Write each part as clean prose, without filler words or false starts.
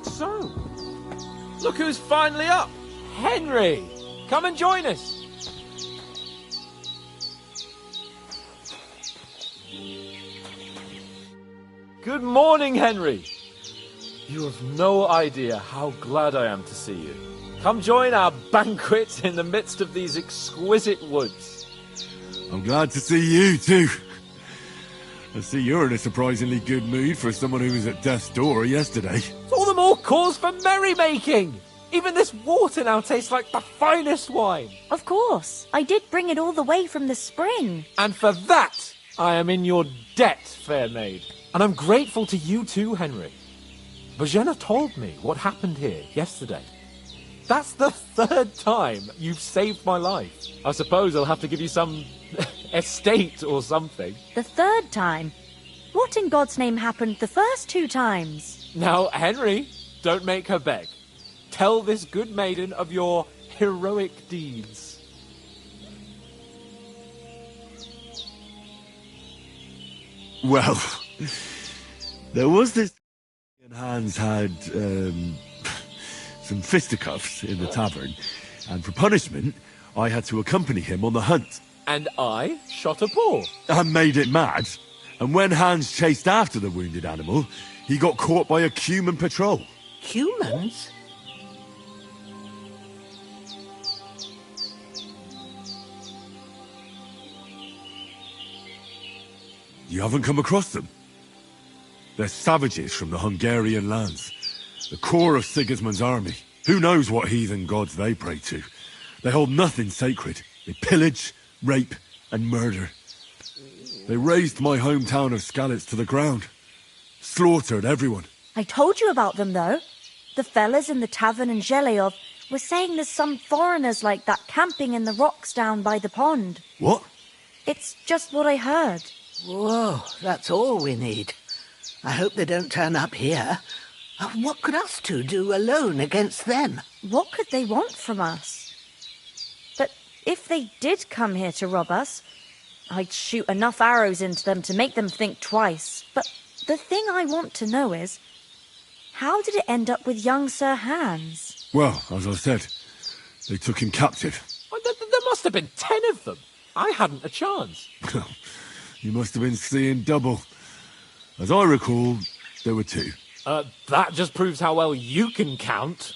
So, look who's finally up! Henry! Come and join us! Good morning, Henry! You have no idea how glad I am to see you. Come join our banquet in the midst of these exquisite woods. I'm glad to see you, too. I see you're in a surprisingly good mood for someone who was at death's door yesterday. It's all the more cause for merrymaking! Even this water now tastes like the finest wine. Of course. I did bring it all the way from the spring. And for that, I am in your debt, fair maid. And I'm grateful to you too, Henry. Bojena told me what happened here yesterday. That's the third time you've saved my life. I suppose I'll have to give you some estate or something. The third time? What in God's name happened the first 2 times? Now, Henry, don't make her beg. Tell this good maiden of your heroic deeds. Well, there was this... Hans had, some fisticuffs in the tavern, and for punishment, I had to accompany him on the hunt. And I shot a boar. I made it mad, and when Hans chased after the wounded animal, he got caught by a Cuman patrol. Humans? You haven't come across them? They're savages from the Hungarian lands. The core of Sigismund's army. Who knows what heathen gods they pray to? They hold nothing sacred. They pillage, rape, and murder. They razed my hometown of Skalitz to the ground. Slaughtered everyone. I told you about them, though. The fellas in the tavern in Zheleov were saying there's some foreigners like that camping in the rocks down by the pond. What? It's just what I heard. Whoa, that's all we need. I hope they don't turn up here. What could us two do alone against them? What could they want from us? But if they did come here to rob us, I'd shoot enough arrows into them to make them think twice. But the thing I want to know is, how did it end up with young Sir Hans? Well, as I said, they took him captive. Well, there must have been 10 of them. I hadn't a chance. You must have been seeing double. As I recall, there were 2. That just proves how well you can count.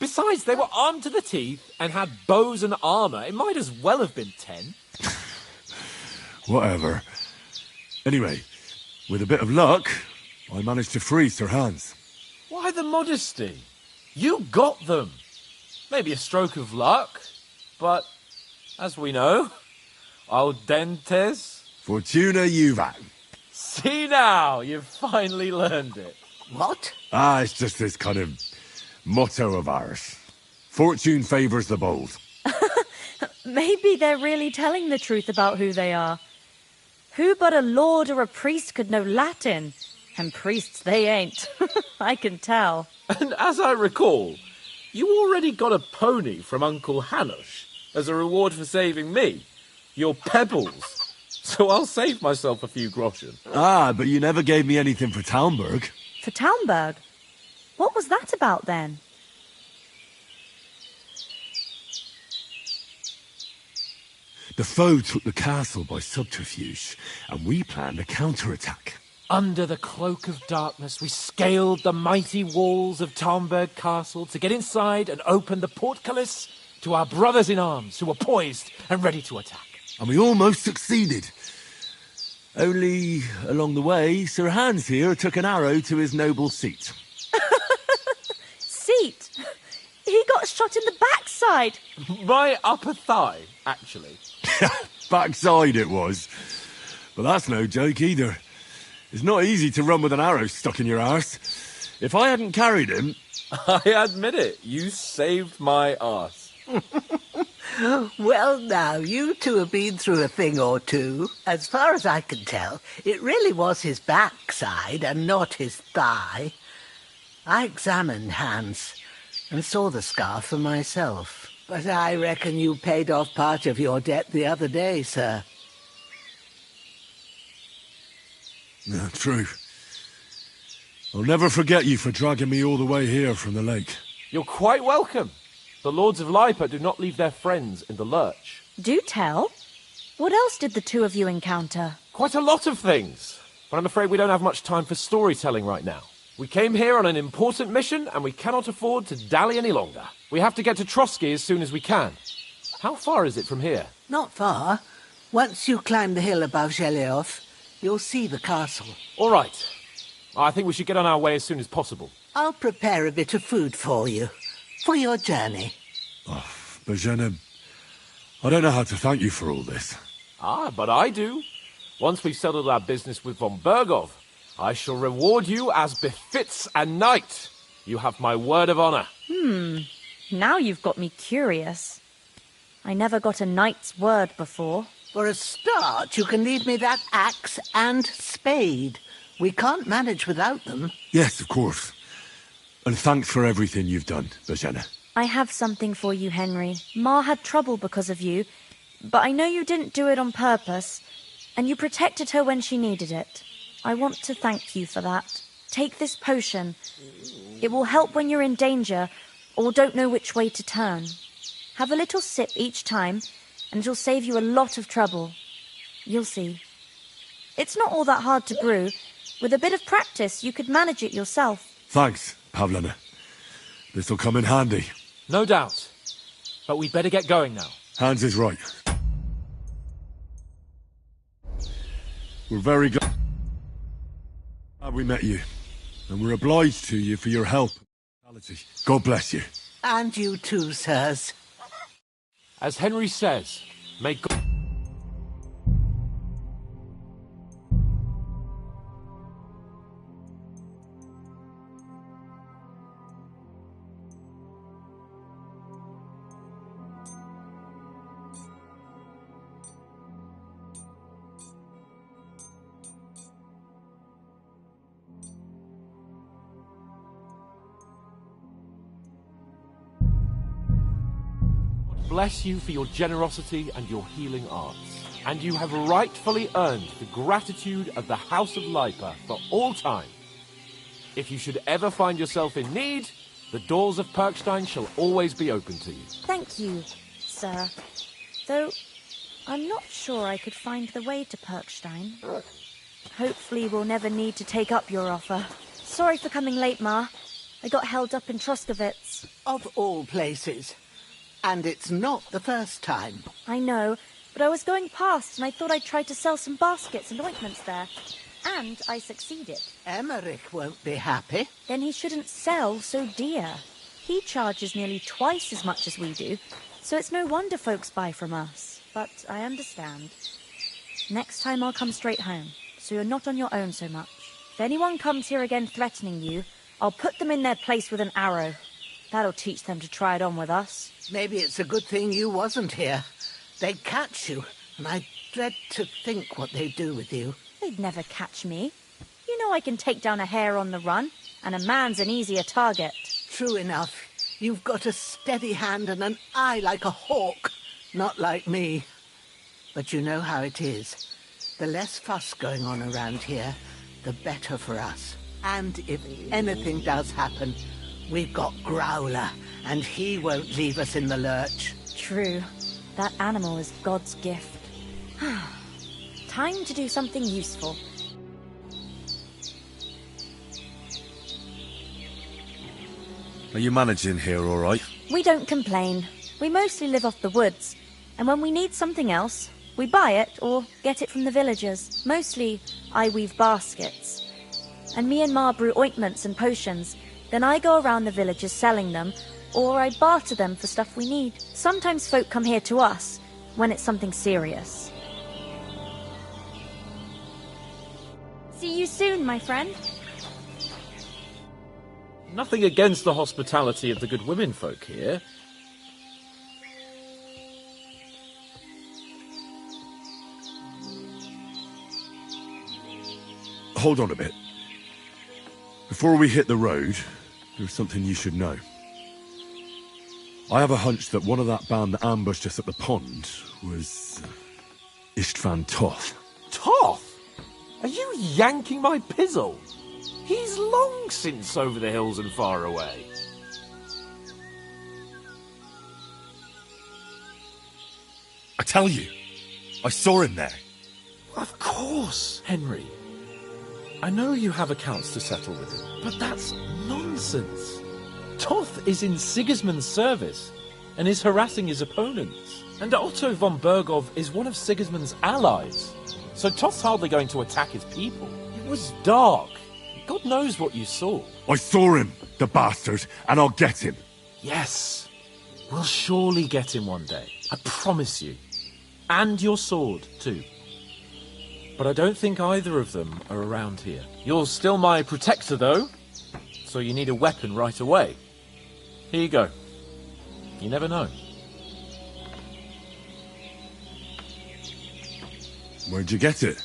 Besides, they were armed to the teeth and had bows and armour. It might as well have been 10. Whatever. Anyway, with a bit of luck, I managed to free Sir Hans. Why the modesty? You got them. Maybe a stroke of luck, but as we know, audentes. Fortuna juvat. See now, you've finally learned it. What? It's just this kind of motto of ours. Fortune favours the bold. Maybe they're really telling the truth about who they are. Who but a lord or a priest could know Latin? And priests they ain't. I can tell. And as I recall, you already got a pony from Uncle Hanush as a reward for saving me. Your pebbles. So I'll save myself a few groschen. But you never gave me anything for Talmberg. For Talmberg? What was that about then? The foe took the castle by subterfuge, and we planned a counterattack. Under the cloak of darkness, we scaled the mighty walls of Talmberg Castle to get inside and open the portcullis to our brothers in arms who were poised and ready to attack. And we almost succeeded. Only, along the way, Sir Hans here took an arrow to his noble seat. Seat? shot in the backside. My upper thigh, actually. Backside it was. But that's no joke either. It's not easy to run with an arrow stuck in your arse. If I hadn't carried him... I admit it, you saved my arse. Well, now, you two have been through a thing or two. As far as I can tell, it really was his backside and not his thigh. I examined Hans and saw the scar for myself. But I reckon you paid off part of your debt the other day, sir. No, true. I'll never forget you for dragging me all the way here from the lake. You're quite welcome. The Lords of Lipa do not leave their friends in the lurch. Do tell. What else did the two of you encounter? Quite a lot of things. But I'm afraid we don't have much time for storytelling right now. We came here on an important mission, and we cannot afford to dally any longer. We have to get to Trotsky as soon as we can. How far is it from here? Not far. Once you climb the hill above Geleoth, you'll see the castle. All right. I think we should get on our way as soon as possible. I'll prepare a bit of food for you, for your journey. Oh, Bozhena, I don't know how to thank you for all this. Ah, but I do. Once we've settled our business with von Bergov, I shall reward you as befits a knight. You have my word of honor. Now you've got me curious. I never got a knight's word before. For a start, you can leave me that axe and spade. We can't manage without them. Yes, of course. And thanks for everything you've done, Bozhena. I have something for you, Henry. Ma had trouble because of you, but I know you didn't do it on purpose, and you protected her when she needed it. I want to thank you for that. Take this potion. It will help when you're in danger or don't know which way to turn. Have a little sip each time, and it'll save you a lot of trouble. You'll see. It's not all that hard to brew. With a bit of practice, you could manage it yourself. Thanks, Pavlana. This'll come in handy. No doubt. But we'd better get going now. Hans is right. We're very glad we met you. And we're obliged to you for your help. God bless you. And you too, sirs. As Henry says, may God... bless you for your generosity and your healing arts. And you have rightfully earned the gratitude of the House of Lipa for all time. If you should ever find yourself in need, the doors of Perkstein shall always be open to you. Thank you, sir. Though, I'm not sure I could find the way to Perkstein. Hopefully we'll never need to take up your offer. Sorry for coming late, Ma. I got held up in Troskowitz. Of all places. And it's not the first time. I know, but I was going past and I thought I'd try to sell some baskets and ointments there. And I succeeded. Emmerich won't be happy. Then he shouldn't sell so dear. He charges nearly twice as much as we do, so it's no wonder folks buy from us. But I understand. Next time I'll come straight home, so you're not on your own so much. If anyone comes here again threatening you, I'll put them in their place with an arrow. That'll teach them to try it on with us. Maybe it's a good thing you wasn't here. They'd catch you, and I dread to think what they'd do with you. They'd never catch me. You know I can take down a hare on the run, and a man's an easier target. True enough. You've got a steady hand and an eye like a hawk. Not like me. But you know how it is. The less fuss going on around here, the better for us. And if anything does happen, we've got Growler, and he won't leave us in the lurch. True. That animal is God's gift. Time to do something useful. Are you managing here all right? We don't complain. We mostly live off the woods. And when we need something else, we buy it or get it from the villagers. Mostly, I weave baskets. And me and Ma brew ointments and potions. Then I go around the villages selling them, or I barter them for stuff we need. Sometimes folk come here to us when it's something serious. See you soon, my friend. Nothing against the hospitality of the good women folk here. Hold on a bit. Before we hit the road, there's something you should know. I have a hunch that one of that band that ambushed us at the pond was Istvan Toth. Toth? Are you yanking my pizzle? He's long since over the hills and far away. I tell you, I saw him there. Of course, Henry. I know you have accounts to settle with him, but that's nonsense. Toth is in Sigismund's service and is harassing his opponents. And Otto von Bergov is one of Sigismund's allies. So Toth's hardly going to attack his people. It was dark. God knows what you saw. I saw him, the bastard, and I'll get him. Yes. We'll surely get him one day. I promise you. And your sword, too. But I don't think either of them are around here. You're still my protector, though. So you need a weapon right away. Here you go. You never know. Where'd you get it?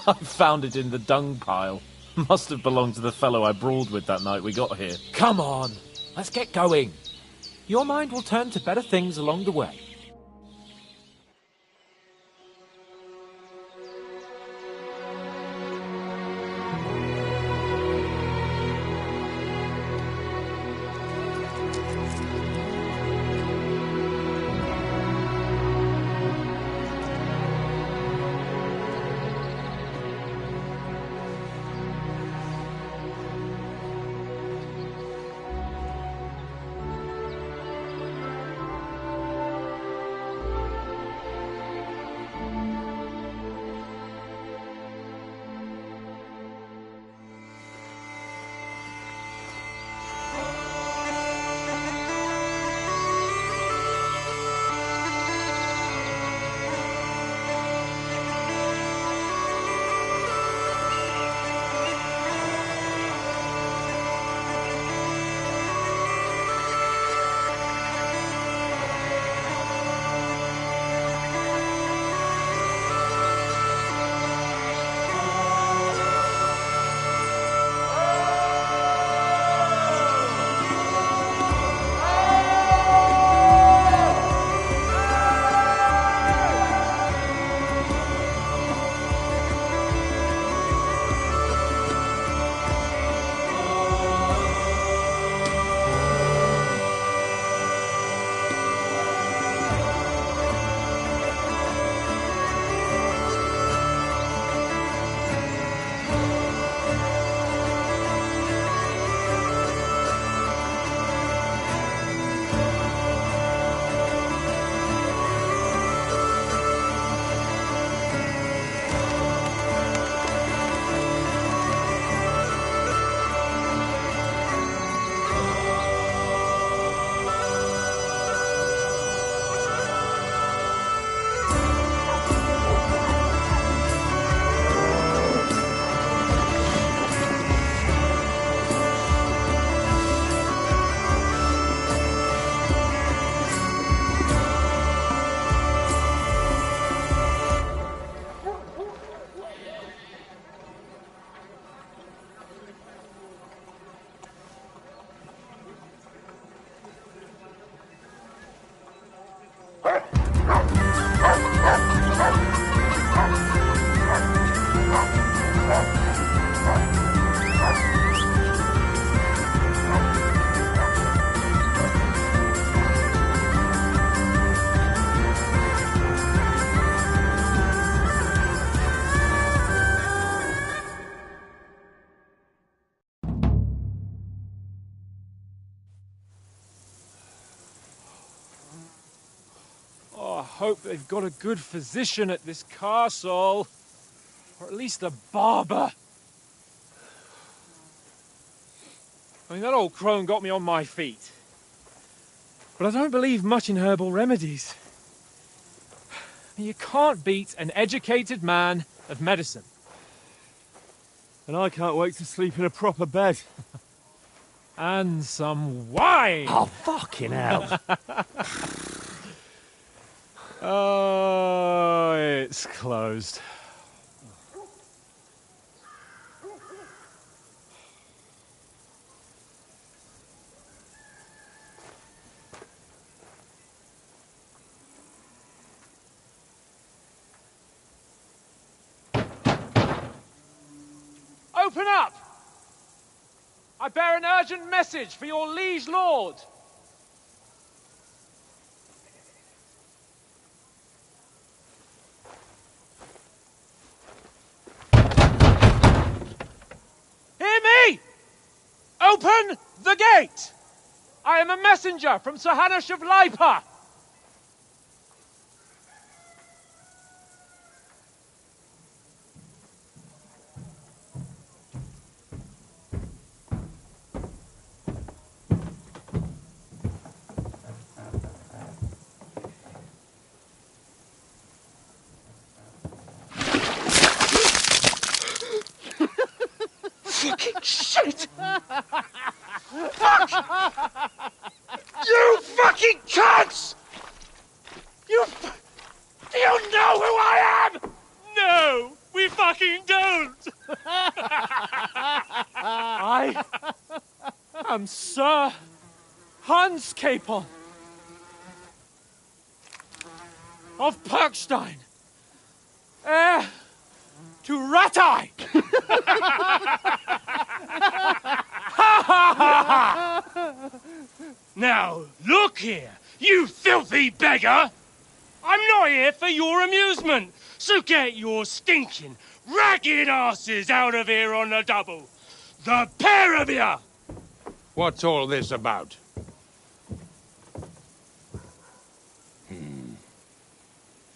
I found it in the dung pile. Must have belonged to the fellow I brawled with that night we got here. Come on, let's get going. Your mind will turn to better things along the way. Hope they've got a good physician at this castle. Or at least a barber. I mean, that old crone got me on my feet. But I don't believe much in herbal remedies. You can't beat an educated man of medicine. And I can't wait to sleep in a proper bed. And some wine! Oh, fucking hell. Oh, it's closed. Open up! I bear an urgent message for your liege lord. Hear me! Open the gate! I am a messenger from Sir Hanush of Lipa. Fucking shit! Fuck! You fucking cunts! Do you know who I am? No, we fucking don't. I am Sir Hans Capon of Perkstein, heir to Ratai. Now, look here, you filthy beggar! I'm not here for your amusement, so get your stinking, ragged asses out of here on the double. The pair of you! What's all this about?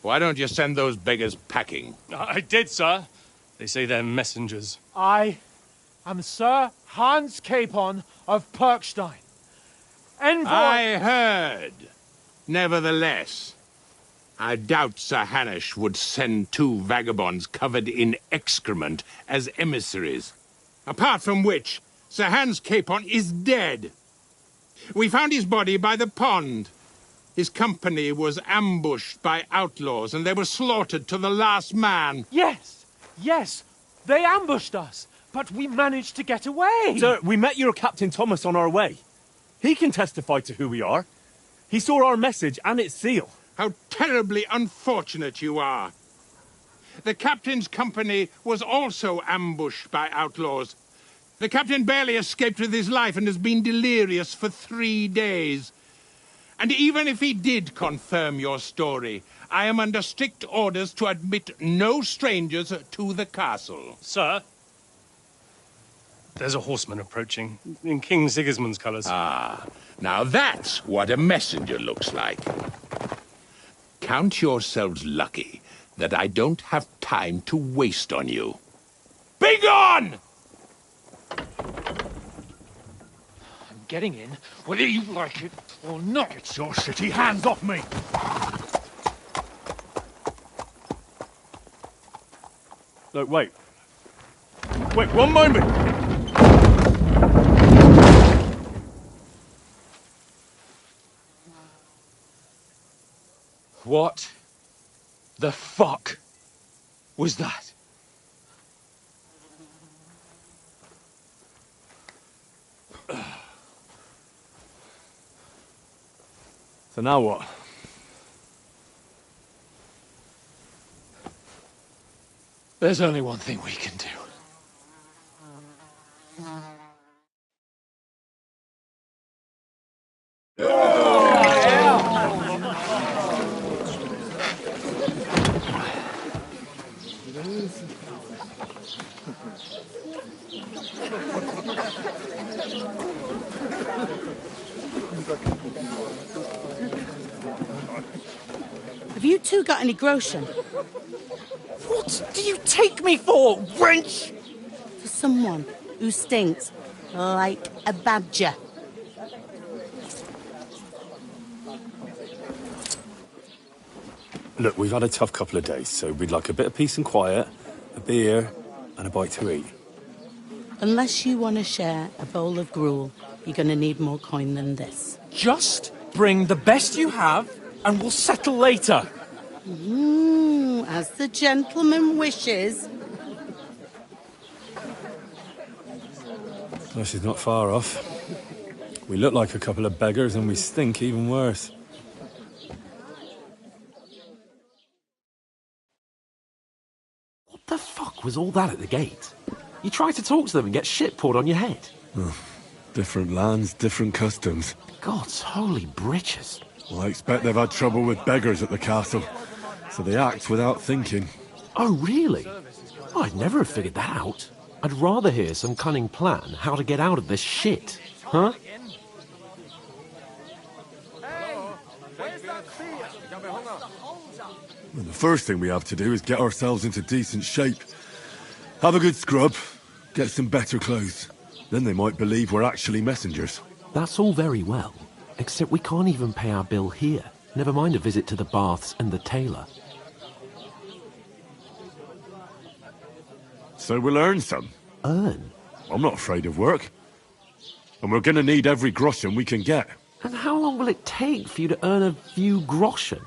Why don't you send those beggars packing? I did, sir. They say they're messengers. I am Sir Hans Capon of Perkstein, envoy. I heard. Nevertheless, I doubt Sir Hanush would send two vagabonds covered in excrement as emissaries. Apart from which, Sir Hans Capon is dead. We found his body by the pond. His company was ambushed by outlaws, and they were slaughtered to the last man. Yes, they ambushed us, but we managed to get away. Sir, we met your Captain Thomas on our way. He can testify to who we are. He saw our message and its seal. How terribly unfortunate you are. The captain's company was also ambushed by outlaws. The captain barely escaped with his life and has been delirious for 3 days. And even if he did confirm your story, I am under strict orders to admit no strangers to the castle. Sir, there's a horseman approaching, in King Sigismund's colours. Ah, now that's what a messenger looks like. Count yourselves lucky that I don't have time to waste on you. Be gone! I'm getting in, whether you like it or not. It's your city. Hands off me! Look, wait. Wait, one moment! What the fuck was that? So now what? There's only one thing we can do. Have you two got any groschen? What do you take me for, wench? For someone who stinks like a badger. Look, we've had a tough couple of days, so we'd like a bit of peace and quiet, a beer, and a bite to eat. Unless you want to share a bowl of gruel, you're going to need more coin than this. Just bring the best you have, and we'll settle later. As the gentleman wishes. Well, she's not far off. We look like a couple of beggars, and we stink even worse. What the fuck was all that at the gate? You try to talk to them and get shit poured on your head. Oh, different lands, different customs. God's holy britches. Well, I expect they've had trouble with beggars at the castle, so they act without thinking. Oh, really? I'd never have figured that out. I'd rather hear some cunning plan how to get out of this shit. Huh? Well, the first thing we have to do is get ourselves into decent shape. Have a good scrub, get some better clothes. Then they might believe we're actually messengers. That's all very well, except we can't even pay our bill here. Never mind a visit to the baths and the tailor. So we'll earn some. Earn? I'm not afraid of work. And we're gonna need every groschen we can get. And how long will it take for you to earn a few groschen?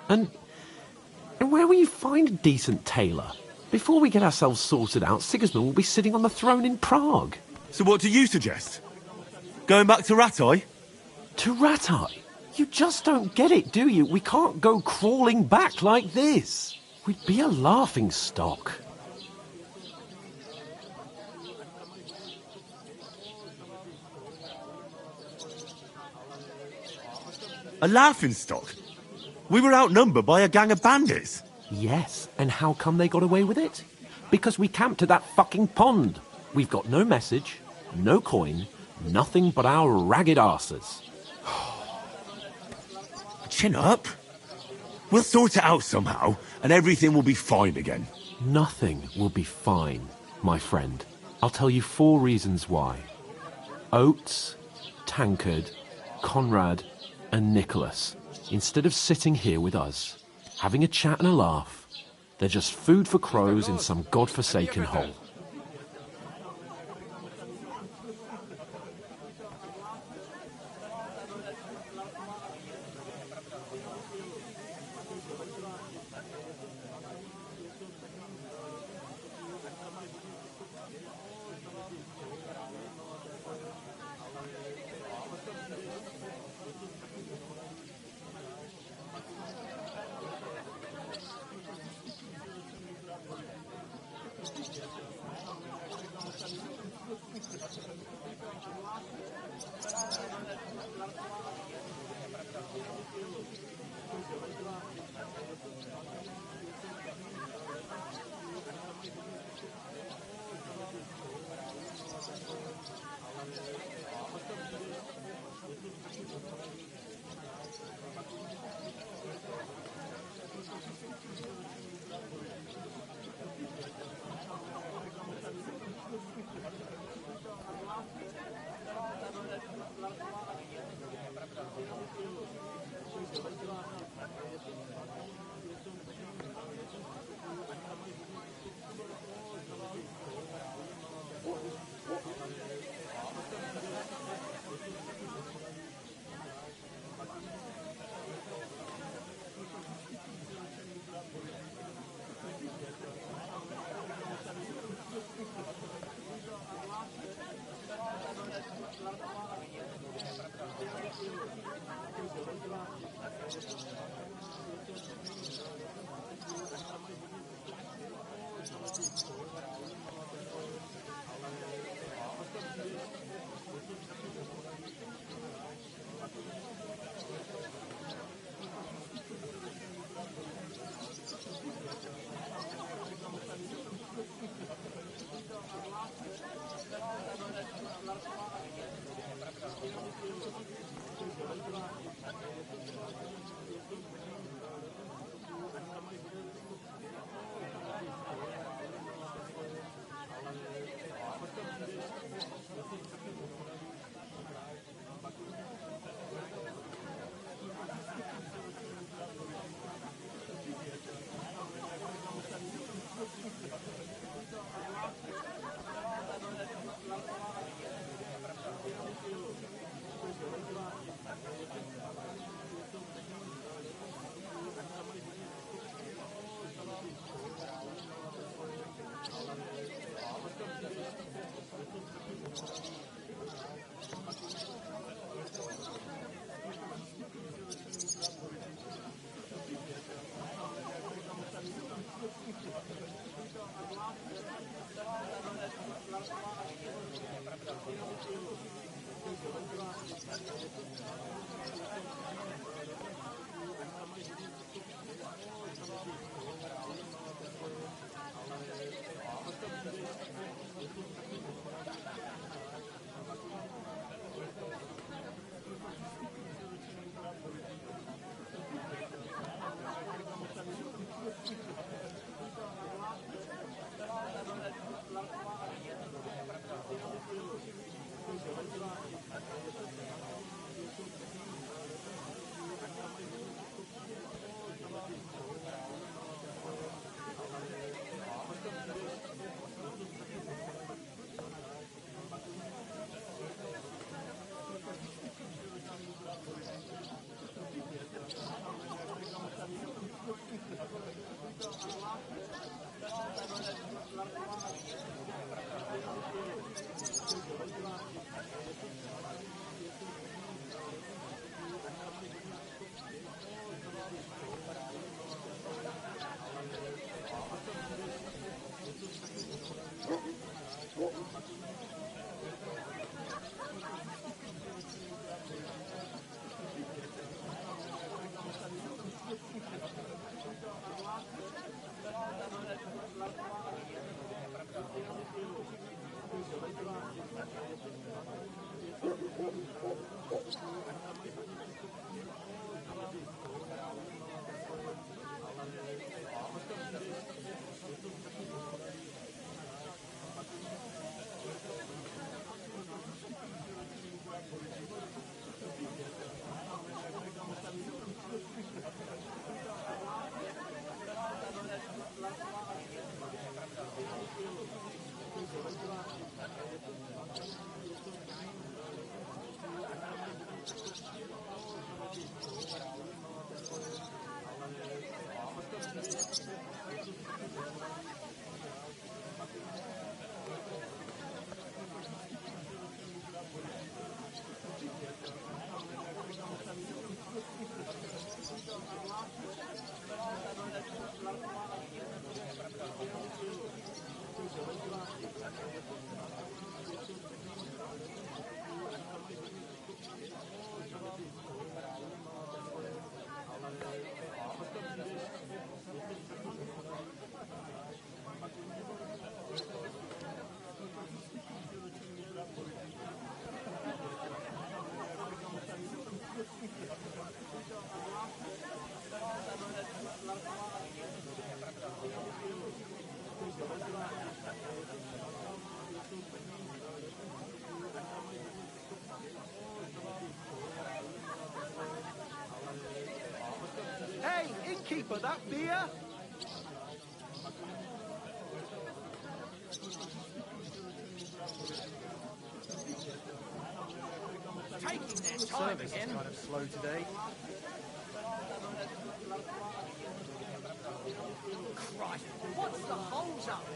And where will you find a decent tailor? Before we get ourselves sorted out, Sigismund will be sitting on the throne in Prague. So what do you suggest? Going back to Ratai? To Ratai? You just don't get it, do you? We can't go crawling back like this. We'd be a laughing stock. A laughingstock? We were outnumbered by a gang of bandits. Yes, and how come they got away with it? Because we camped at that fucking pond. We've got no message, no coin, nothing but our ragged arses. Chin up. We'll sort it out somehow, and everything will be fine again. Nothing will be fine, my friend. I'll tell you 4 reasons why. Oates, Tankard, Conrad, and Nicholas, instead of sitting here with us, having a chat and a laugh, they're just food for crows in some godforsaken hole. Keeper, that beer? Taking their time Service again. is kind of slow today. Christ, what's the holes up?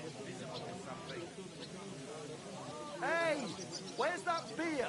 Hey, where's that beer?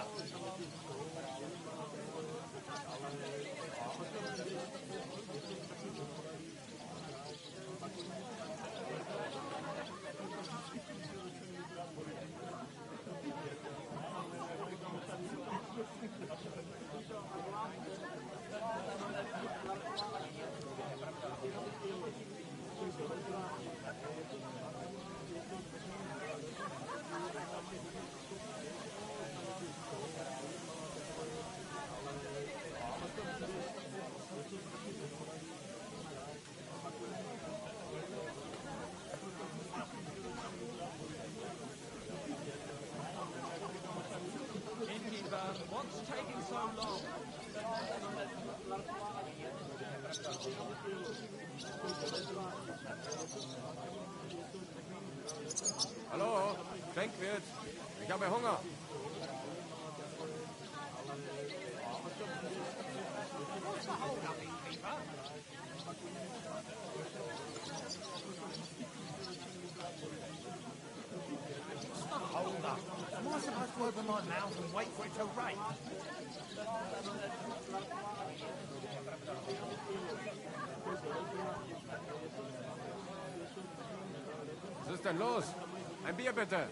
Innkeeper, what's taking so long? Hallo, Tränkwert. Ich habe Hunger. What's the hold up, innkeeper? What's the hold up? Am I supposed to open my mouth and wait for it to rain? Was ist denn los? Ein Bier bitte.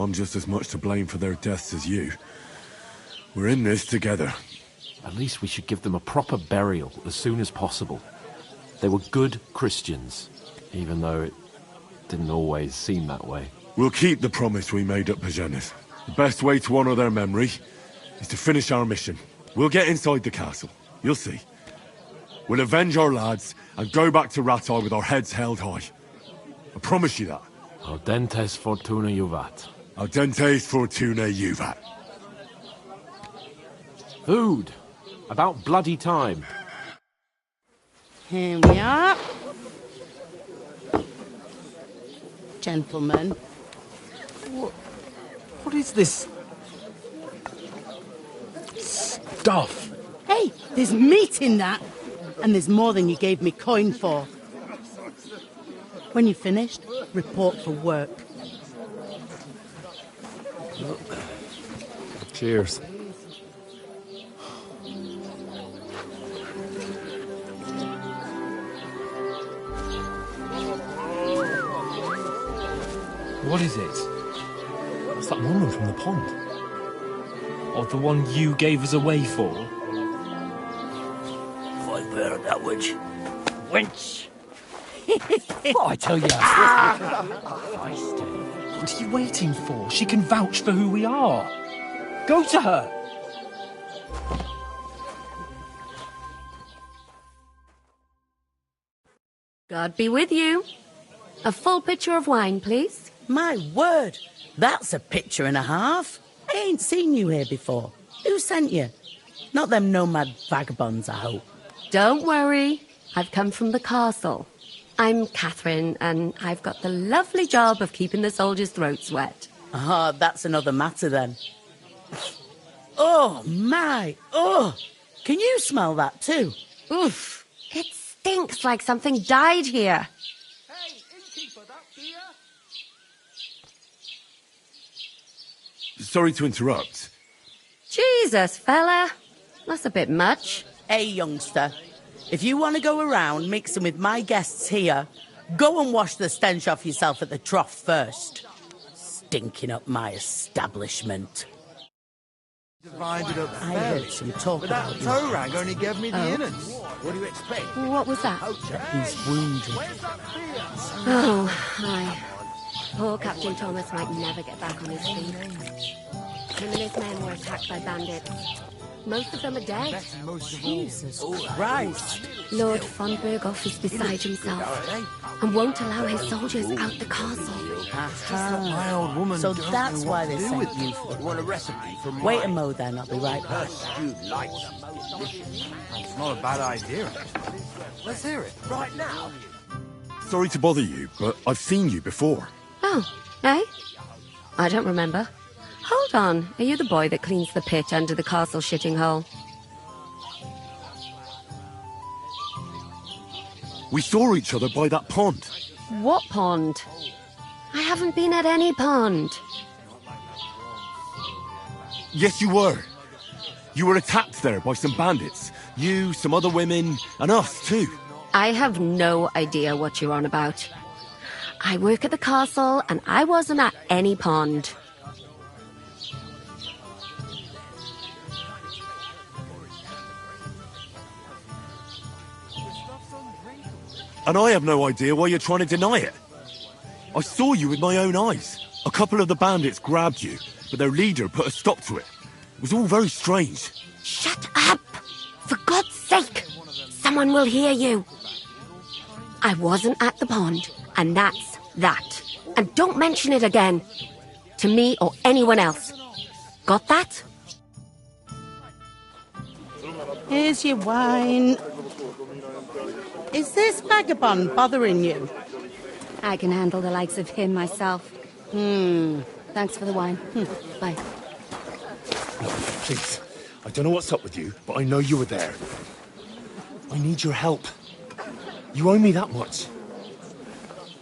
I'm just as much to blame for their deaths as you. We're in this together. At least we should give them a proper burial as soon as possible. They were good Christians, even though it didn't always seem that way. We'll keep the promise we made at Pagenis. The best way to honor their memory is to finish our mission. We'll get inside the castle. You'll see. We'll avenge our lads and go back to Rattay with our heads held high. I promise you that. Audentes fortuna juvat. Audentes fortuna juvat. Food. About bloody time. Here we are. Gentlemen. What is this stuff? Hey, there's meat in that. And there's more than you gave me coin for. When you're finished, report for work. Cheers. What is it? What's that woman from the pond? Or the one you gave us away for? I've heard that witch. Wench! What I tell you? What are you waiting for? She can vouch for who we are. Go to her. God be with you. A full pitcher of wine, please. My word, that's a picture and a half. I ain't seen you here before. Who sent you? Not them nomad vagabonds, I hope. Don't worry. I've come from the castle. I'm Catherine, and I've got the lovely job of keeping the soldiers' throats wet. Ah, that's another matter then. Oh, my. Oh, can you smell that too? Oof. It stinks like something died here. Hey, innkeeper, that beer? Sorry to interrupt. Jesus, fella. That's a bit much. Hey, youngster. If you want to go around mixing with my guests here, go and wash the stench off yourself at the trough first. Stinking up my establishment. Divided up I heard some talk but that about you. toe rag only gave me the Oh. innards. What do you expect? What was that? He's wounded. Oh, hi. Poor Captain Thomas might never get back on his feet. Him and his men were attacked by bandits. Most of them are dead. Jesus Christ. Lord von Berghoff is beside himself and won't allow his soldiers out the castle. My old woman So don't that's know why what they to do sent with you it. for Want a recipe from Wait a mo then, I'll be right back. It's not a bad idea. Let's hear it. Right now. Sorry to bother you, but I've seen you before. Oh, eh? I don't remember. Hold on, are you the boy that cleans the pit under the castle shitting hole? We saw each other by that pond. What pond? I haven't been at any pond. Yes, you were. You were attacked there by some bandits. You, some other women, and us too. I have no idea what you're on about. I work at the castle and I wasn't at any pond. And I have no idea why you're trying to deny it. I saw you with my own eyes. A couple of the bandits grabbed you, but their leader put a stop to it. It was all very strange. Shut up! For God's sake! Someone will hear you. I wasn't at the pond, and that's that. And don't mention it again. To me or anyone else. Got that? Here's your wine. Is this vagabond bothering you? I can handle the likes of him myself. Thanks for the wine. Bye. Please, I don't know what's up with you, but I know you were there. I need your help. You owe me that much.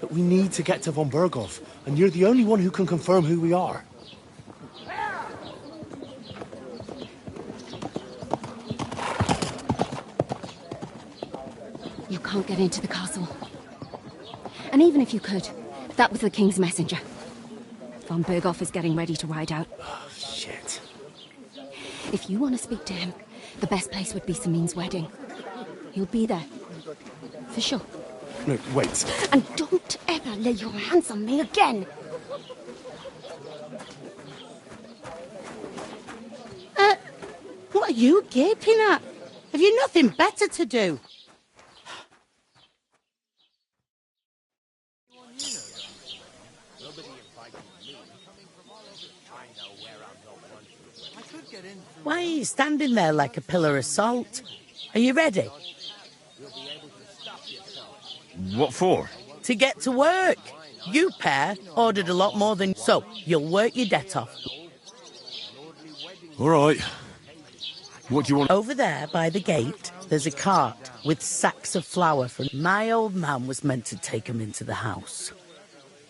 But we need to get to von Berghoff, and you're the only one who can confirm who we are. You can't get into the castle. And even if you could, that was the king's messenger. Von Berghoff is getting ready to ride out. Oh, shit. If you want to speak to him, the best place would be Samin's wedding. He'll be there. For sure. No, wait. And don't ever lay your hands on me again! What are you gaping at? Have you nothing better to do? Why are you standing there like a pillar of salt? Are you ready? What for? To get to work. You pair ordered a lot more than... So, you'll work your debt off. All right. What do you want? Over there, by the gate, there's a cart with sacks of flour from... My old man was meant to take 'em into the house.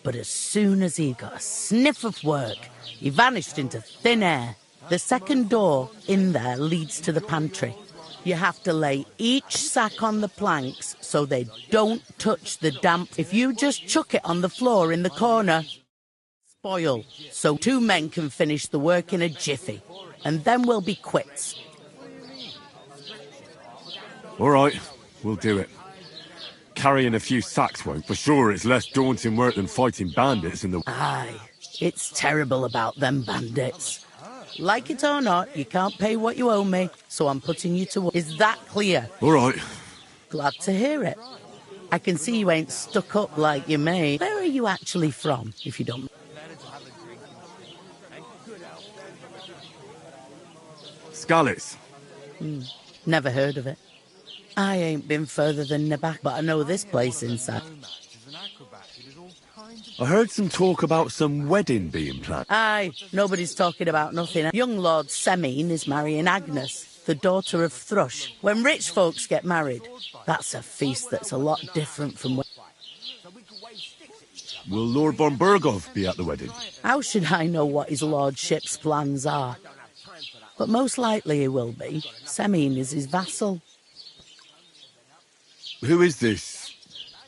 But as soon as he got a sniff of work, he vanished into thin air. The second door in there leads to the pantry. You have to lay each sack on the planks so they don't touch the damp. If you just chuck it on the floor in the corner, spoil. So 2 men can finish the work in a jiffy. And then we'll be quits. All right, we'll do it. Carrying a few sacks won't. For sure, it's less daunting work than fighting bandits in the... Aye, it's terrible about them bandits. Like it or not, you can't pay what you owe me, so I'm putting you to work. Is that clear? All right. Glad to hear it. I can see you ain't stuck up like you may. Where are you actually from, if you don't... Skalitz. Never heard of it. I ain't been further than Nabak, but I know this place inside. I heard some talk about some wedding being planned. Aye, nobody's talking about nothing. Young Lord Semine is marrying Agnes, the daughter of Thrush. When rich folks get married, that's a feast that's a lot different from... Will Lord von Berghoff be at the wedding? How should I know what his lordship's plans are? But most likely he will be. Semine is his vassal. Who is this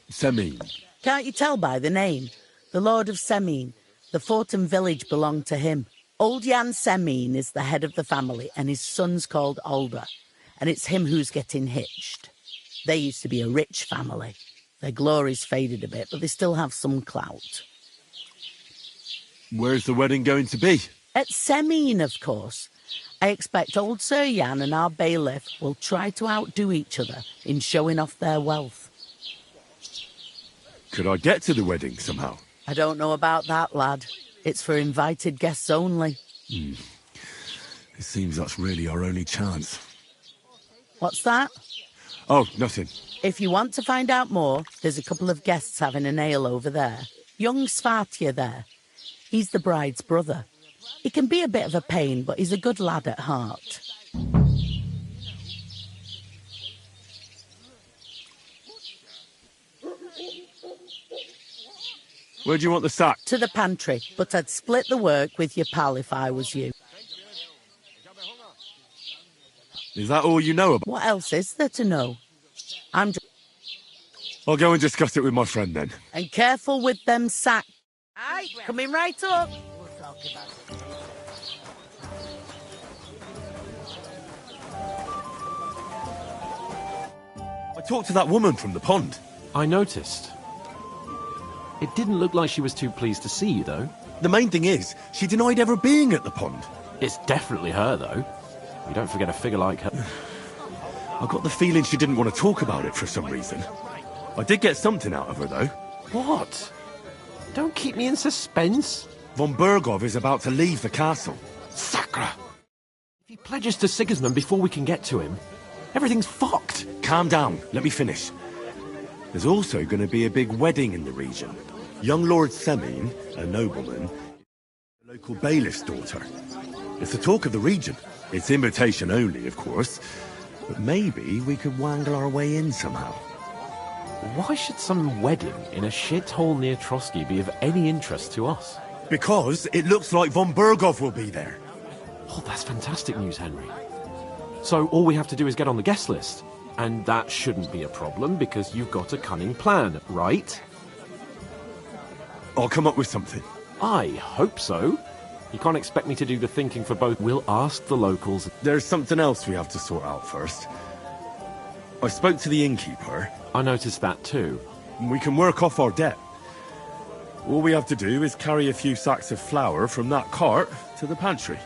Semine? Can't you tell by the name? The Lord of Semine. The fort and village belong to him. Old Jan Semine is the head of the family, and his son's called Alder. And it's him who's getting hitched. They used to be a rich family. Their glory's faded a bit, but they still have some clout. Where's the wedding going to be? At Semine, of course. I expect old Sir Jan and our bailiff will try to outdo each other in showing off their wealth. Could I get to the wedding somehow? I don't know about that, lad. It's for invited guests only. It seems that's really our only chance. What's that? Oh, nothing. If you want to find out more, there's a couple of guests having an ale over there. Young Svartje there. He's the bride's brother. He can be a bit of a pain, but he's a good lad at heart. Where do you want the sack? To the pantry, but I'd split the work with your pal if I was you. Is that all you know about? What else is there to know? I'll go and discuss it with my friend then. And careful with them sacks. Aye, coming right up. I talked to that woman from the pond. I noticed. It didn't look like she was too pleased to see you, though. The main thing is, she denied ever being at the pond. It's definitely her, though. You don't forget a figure like her. I got the feeling she didn't want to talk about it for some reason. I did get something out of her, though. What? Don't keep me in suspense. Von Berghoff is about to leave the castle. Sacre! If he pledges to Sigismund before we can get to him, everything's fucked. Calm down. Let me finish. There's also going to be a big wedding in the region. Young Lord Semine, a nobleman, the local bailiff's daughter. It's the talk of the region. It's invitation only, of course. But maybe we could wangle our way in somehow. Why should some wedding in a shithole near Trotsky be of any interest to us? Because it looks like von Berghoff will be there. Oh, that's fantastic news, Henry. So all we have to do is get on the guest list. And that shouldn't be a problem because you've got a cunning plan, right? I'll come up with something. I hope so. You can't expect me to do the thinking for both. We'll ask the locals. There's something else we have to sort out first. I spoke to the innkeeper. I noticed that too. We can work off our debt. All we have to do is carry a few sacks of flour from that cart to the pantry.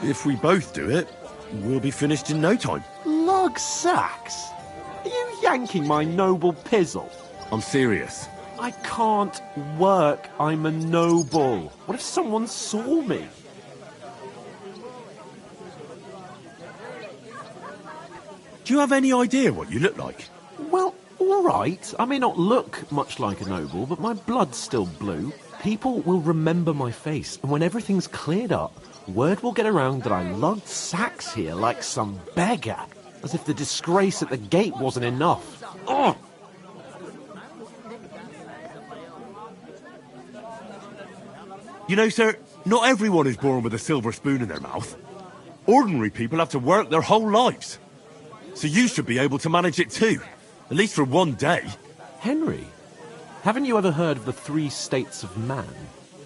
If we both do it, we'll be finished in no time. Lug sacks? Are you yanking my noble pizzle? I'm serious. I can't work. I'm a noble. What if someone saw me? Do you have any idea what you look like? Well, all right. I may not look much like a noble, but my blood's still blue. People will remember my face, and when everything's cleared up, word will get around that I lugged sacks here like some beggar, as if the disgrace at the gate wasn't enough. Ugh! You know, sir, not everyone is born with a silver spoon in their mouth. Ordinary people have to work their whole lives. So you should be able to manage it too, at least for one day. Henry, haven't you ever heard of the 3 states of man?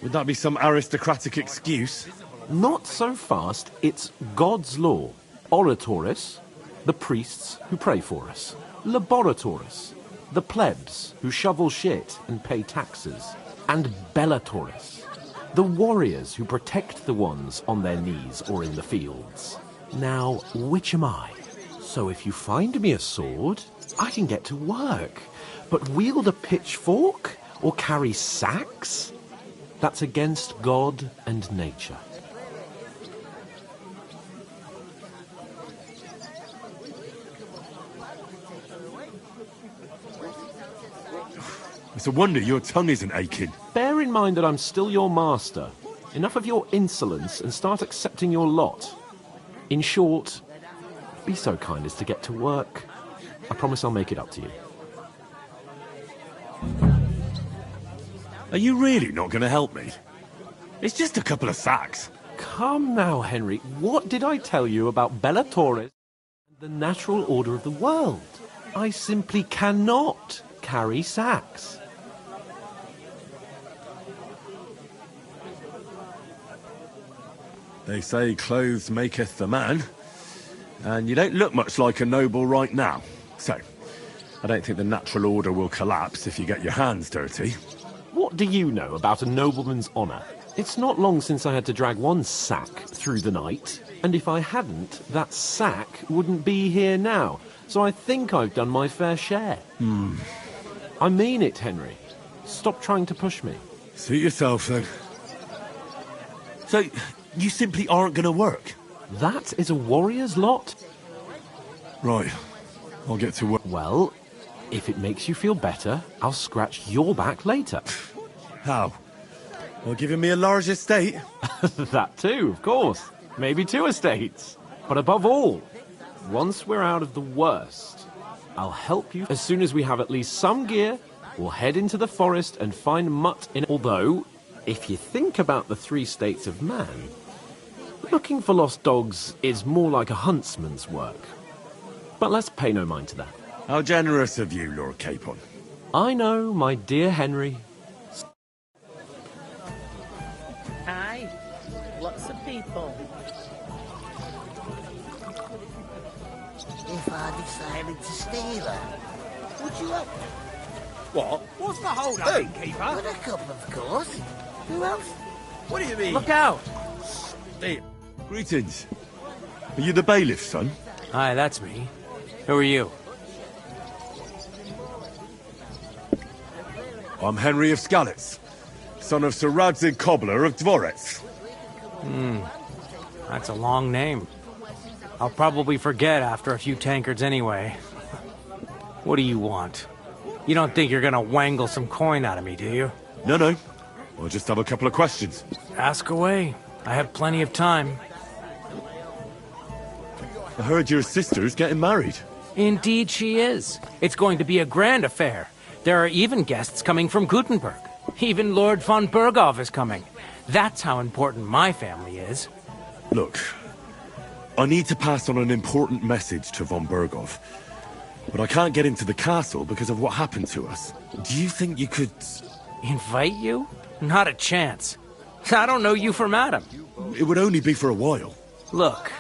Would that be some aristocratic excuse? Not so fast. It's God's law. Oratoris, the priests who pray for us. Laboratoris, the plebs who shovel shit and pay taxes. And Bellatoris, the warriors who protect the ones on their knees or in the fields. Now, which am I? So if you find me a sword, I can get to work. But wield a pitchfork or carry sacks? That's against God and nature. It's a wonder your tongue isn't aching. Bear in mind that I'm still your master. Enough of your insolence and start accepting your lot. In short, be so kind as to get to work. I promise I'll make it up to you. Are you really not going to help me? It's just a couple of sacks. Come now, Henry. What did I tell you about Bellatoris and the natural order of the world? I simply cannot carry sacks. They say clothes maketh the man, and you don't look much like a noble right now. So, I don't think the natural order will collapse if you get your hands dirty. What do you know about a nobleman's honour? It's not long since I had to drag one sack through the night, and if I hadn't, that sack wouldn't be here now. So I think I've done my fair share. I mean it, Henry. Stop trying to push me. Suit yourself, then. So, you simply aren't going to work? That is a warrior's lot? Right. I'll get to work. Well, if it makes you feel better, I'll scratch your back later. How? Well, giving me a large estate? That too, of course. Maybe 2 estates. But above all, once we're out of the worst, I'll help you. As soon as we have at least some gear, we'll head into the forest and find Mutt in... Although, if you think about the 3 states of man, looking for lost dogs is more like a huntsman's work. But let's pay no mind to that. How generous of you, Lord Capon. I know, my dear Henry. Hi. Lots of people. If I decided to steal her, would you help me? What? What's the hold up, innkeeper? With a couple, of course. Who else? What do you mean? Look out! Greetings. Are you the bailiff's son? Hi, that's me. Who are you? I'm Henry of Skalitz, son of Sir Radzig Cobbler of Dvorets. That's a long name. I'll probably forget after a few tankards anyway. What do you want? You don't think you're gonna wangle some coin out of me, do you? No. I'll just have a couple of questions. Ask away. I have plenty of time. I heard your sister's getting married. Indeed she is. It's going to be a grand affair. There are even guests coming from Gutenberg. Even Lord von Berghoff is coming. That's how important my family is. Look, I need to pass on an important message to von Berghoff. But I can't get into the castle because of what happened to us. Do you think you could... Invite you? Not a chance. I don't know you from Adam. It would only be for a while. Look,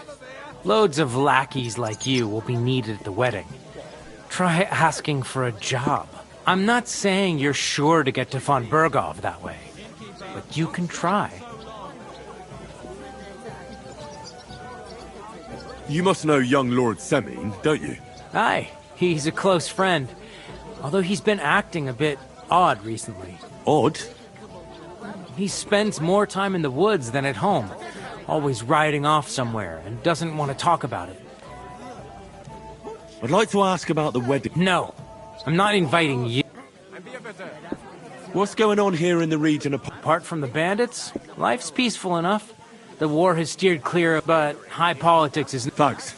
loads of lackeys like you will be needed at the wedding. Try asking for a job. I'm not saying you're sure to get to von Berghoff that way, but you can try. You must know young Lord Semin, don't you? Aye, he's a close friend. Although he's been acting a bit odd recently. Odd? He spends more time in the woods than at home, always riding off somewhere and doesn't want to talk about it. I'd like to ask about the wedding. No, I'm not inviting you. What's going on here in the region apart from the bandits? Life's peaceful enough. The war has steered clear, but high politics is... Thanks.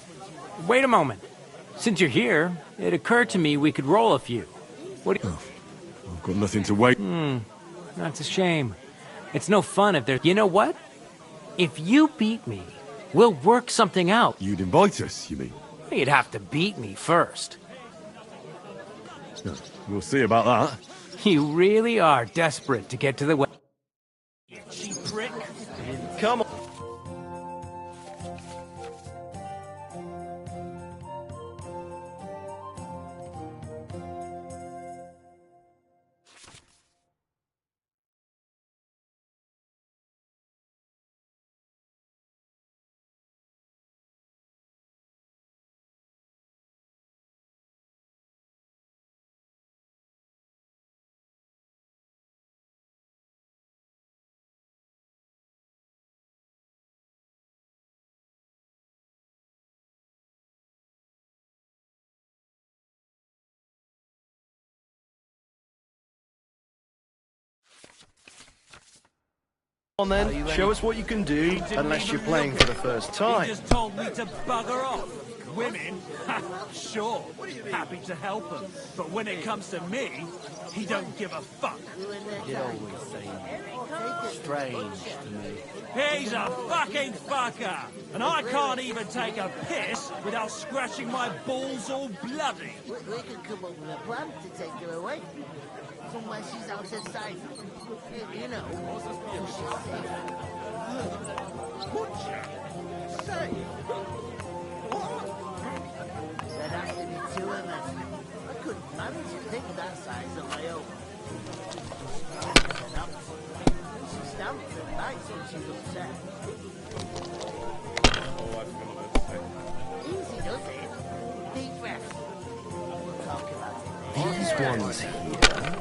Wait a moment. Since you're here, it occurred to me we could roll a few. What do you... I've got nothing to wait. That's a shame. It's no fun if there's... You know what? If you beat me, we'll work something out. You'd invite us, you mean? You'd have to beat me first. We'll see about that. You really are desperate to get to the... You cheap prick. Come on. On then, show us what you can do, unless you're playing for the first time. He just told me to bugger off. Women? Sure, happy to help them. But when it comes to me, he don't give a fuck. It always seems strange to me. He's a fucking fucker! And I can't even take a piss without scratching my balls all bloody. We could come up with a plan to take her away. Somewhere she's out of sight. You know, so she's safe. Butcher? Safe? What? There'd have to be two of us. I couldn't manage to think that size on my own. She stamps and bites when she's upset. Easy does it. Deep breath. We'll talk about it later. These ones here.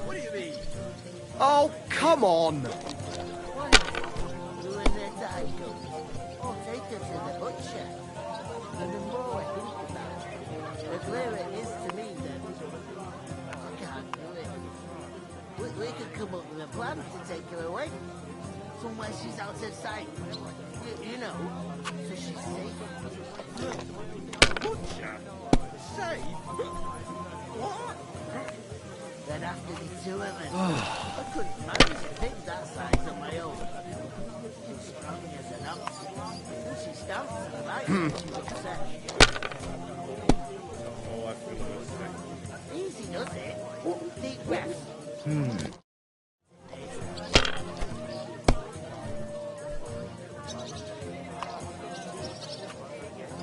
What do you mean? Oh, come on! You and their tyco. I'll take her to the butcher. And the more I think about it, the clearer it is to me that I can't do it. We could come up with a plan to take her away. Somewhere she's out of sight. You know, so she's safe. Butcher? Safe? What? There'd have to be two of us. I couldn't manage to pick that size on my own. She's strong as an ox. And she stamps and bites when she's upset. Easy does it. Deep breath.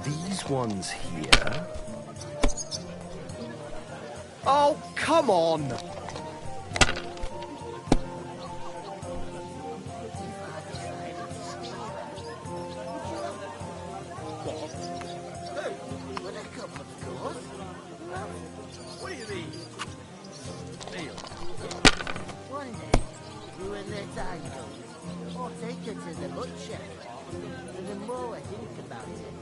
These ones here. Oh, come on! With a cup, of course. What do you mean? Neil. One day, you and their tyco. I'll take her to the butcher. And the more I think about it,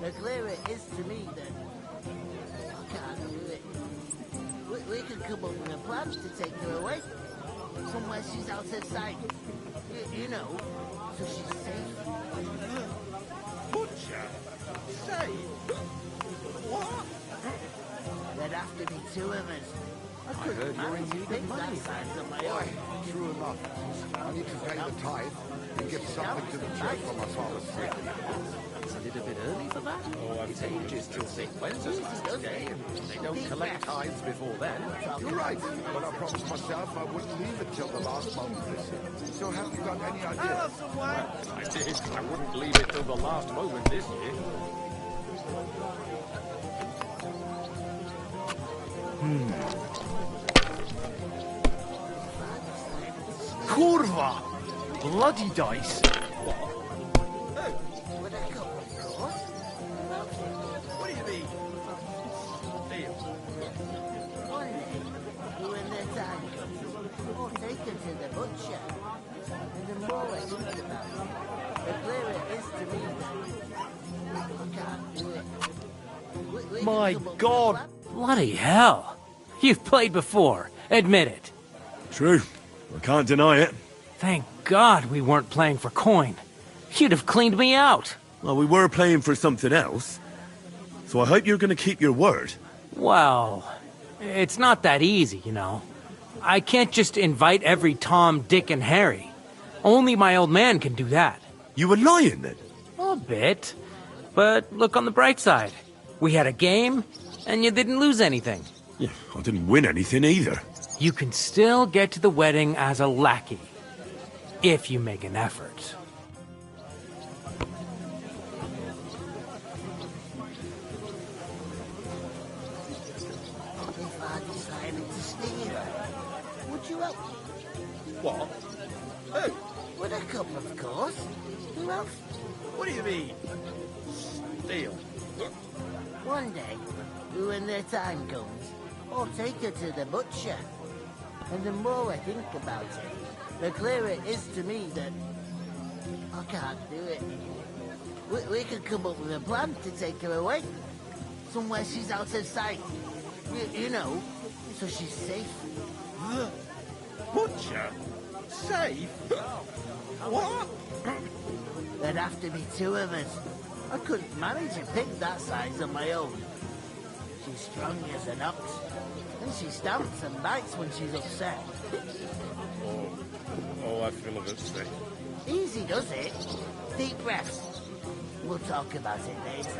the clearer it is to me that I can't do it. We could come up with a plan to take her away. Somewhere she's out of sight. You know, so she's safe. Butcher? Safe? have to be two of us. I heard couldn't you're in manage to need of pick money. that size on my Why? own. True enough. I need to pay the tithe and give something to the church for my father's sick. Isn't it a bit early for that? Oh, I've ages till St. Wenceslas Day, and they don't collect tithes before then. You're right, but I promised myself I wouldn't leave it till the last moment this year. So have you got any idea? Well, I did. I wouldn't leave it till the last moment this year. Kurva! Bloody dice! Would I go, of course? What do you mean? Deal. One day, when the time comes, I'll take her to the butcher. And the more I think about it, the clearer it is to me that I can't do it. We My can come up with a God! plan. Bloody hell. You've played before. Admit it. True. I can't deny it. Thank God we weren't playing for coin. You'd have cleaned me out. Well, we were playing for something else. So I hope you're going to keep your word. Well, it's not that easy, you know. I can't just invite every Tom, Dick, and Harry. Only my old man can do that. You were lying then? A bit. But look on the bright side. We had a game, and you didn't lose anything. Yeah, I didn't win anything either. You can still get to the wedding as a lackey. If you make an effort. If I decided to steal, would you help? What? Who? Would I come, of course? Who else? What do you mean? Deal. One day, when the time comes, I'll take her to the butcher. And the more I think about it, the clearer it is to me that I can't do it. We could come up with a plan to take her away. Somewhere she's out of sight. You know, so she's safe. The butcher? Safe? What? There'd have to be two of us. I couldn't manage a pig that size on my own. She's strong as an ox. And she stamps and bites when she's upset. Oh, I feel a bit sick. Easy does it. Deep breaths. We'll talk about it later.